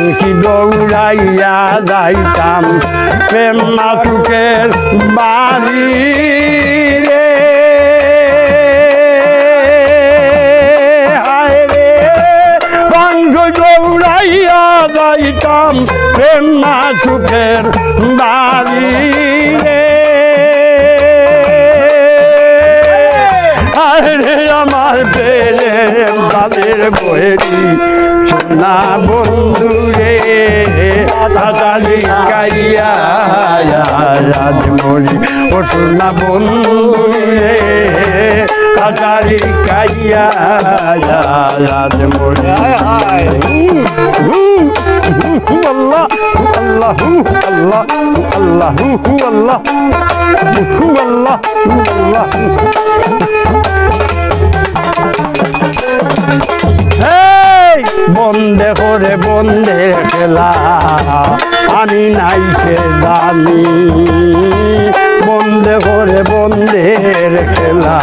বাংশি দৌড়াইয়া যাইতাম প্রেম মাতুকের বাড়ি রে হায় রে বাংশি দৌড়াইয়া যাইতাম প্রেম মাতুকের বাড়ি রে আরে আমার প্রেম তাদের বহেরি সোনা বন্ধু রে হাতালি কাইয়া রাজমণি ও সোনা বন্ধু রে হাতালি কাইয়া রাজমণি আল্লাহ আল্লাহ আল্লাহ আল্লাহ আল্লাহ আল্লাহ আল্লাহ বন্দে করে বন্দের খেলা আমি নাই সে জানি বন্দে করে বন্দের খেলা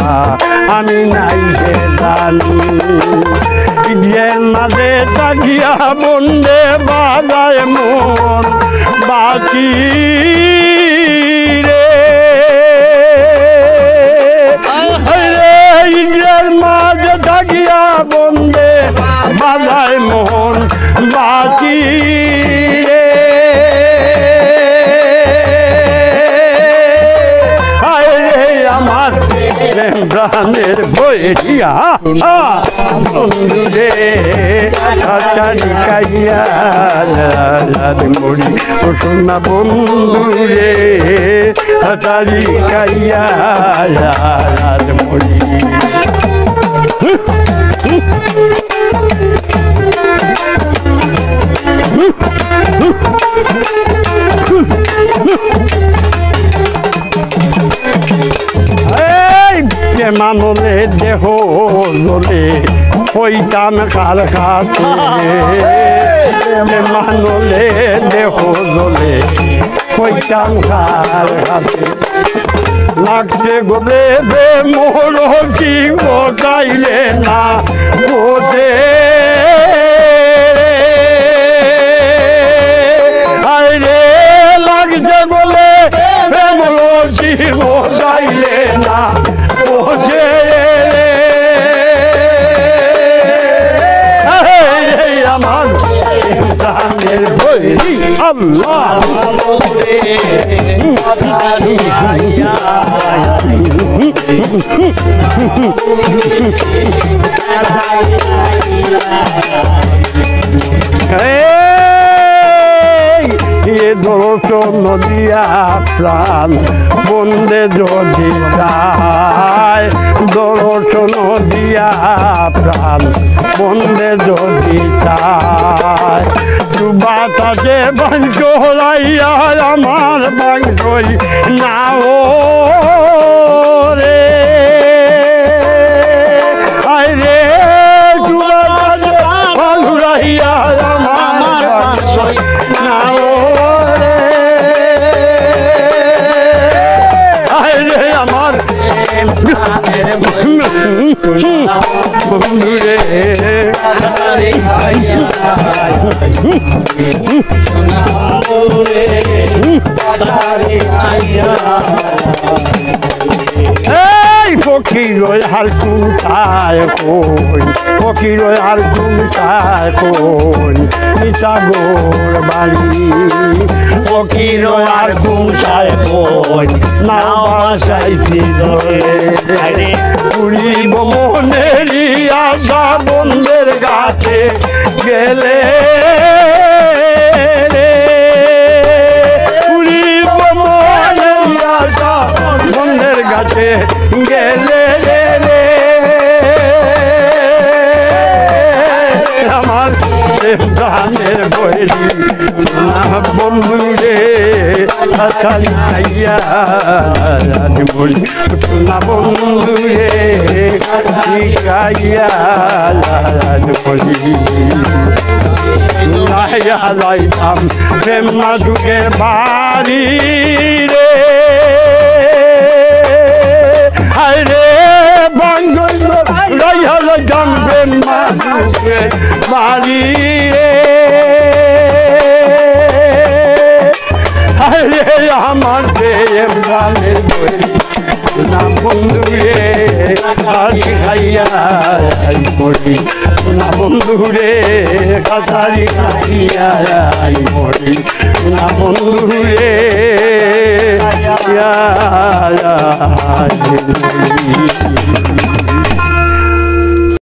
আমি নাই সে জানি ঈদের মাঝে তাকিয়া বন্দে বাজায় মন বাকি রে ঈদের মাঝে তাকিয়া বন্দে বাজায় মোহন বাকি রে আমার প্রাণের বইয়া বন্ধু রে হাতালি কাইয়া রাজমণি ও সোনা বন্ধু রে হাতালি কাইয়া রাজমণি মানলে দেহ জলে হইতাম কার কাছে মানলে দেহ জলে হইতাম কার কাছে লাগছে গোলে বে মোর কি চাইলে না বসে আরে লাগছে গোলে বে মোর কি চাইলে না বসে আমার প্রাণের বৈরি আল্লাহ দর্শন নদিয়া প্রাণ বন্দে যদি যায় দর্শন দিয়া প্রাণ বন্দে যদি চায় বাতাসে বাংশ হলাইয়া আমার বাংশই না রে আয় রে বাতাসে হলাইয়া আমার বাংশই না আমার বন্ধু রে ফকির হাল কুন্তায় কই ফকির হাল কুন্তায় কই নিচাগর বাড়ি ফকির আর কুন্তায় কই না বাসাইছি ধরে পুরিব মনেরই আশা বন্ধের গাছে গেলে পুরিব মনেরই আশা বন্ধের গাছে গেলে আমার প্রাণের বৈরি বন্ধু রে হাতালি খাইয়া রাজমণি সোনা বন্ধু রে খাইয়া রাজমণি লাইয়া লাইতাম প্রেম মাধুকে বাড়ি রে হায় রে বাংশই লাইয়া লাইতাম প্রেম মাধুকে বাড়ি রে আমার প্রেম গানের বলি না বন্ধু রে কালি খাইয়া মরি না বন্ধু রে কাতারি খাইয়া মরি না বন্ধু রে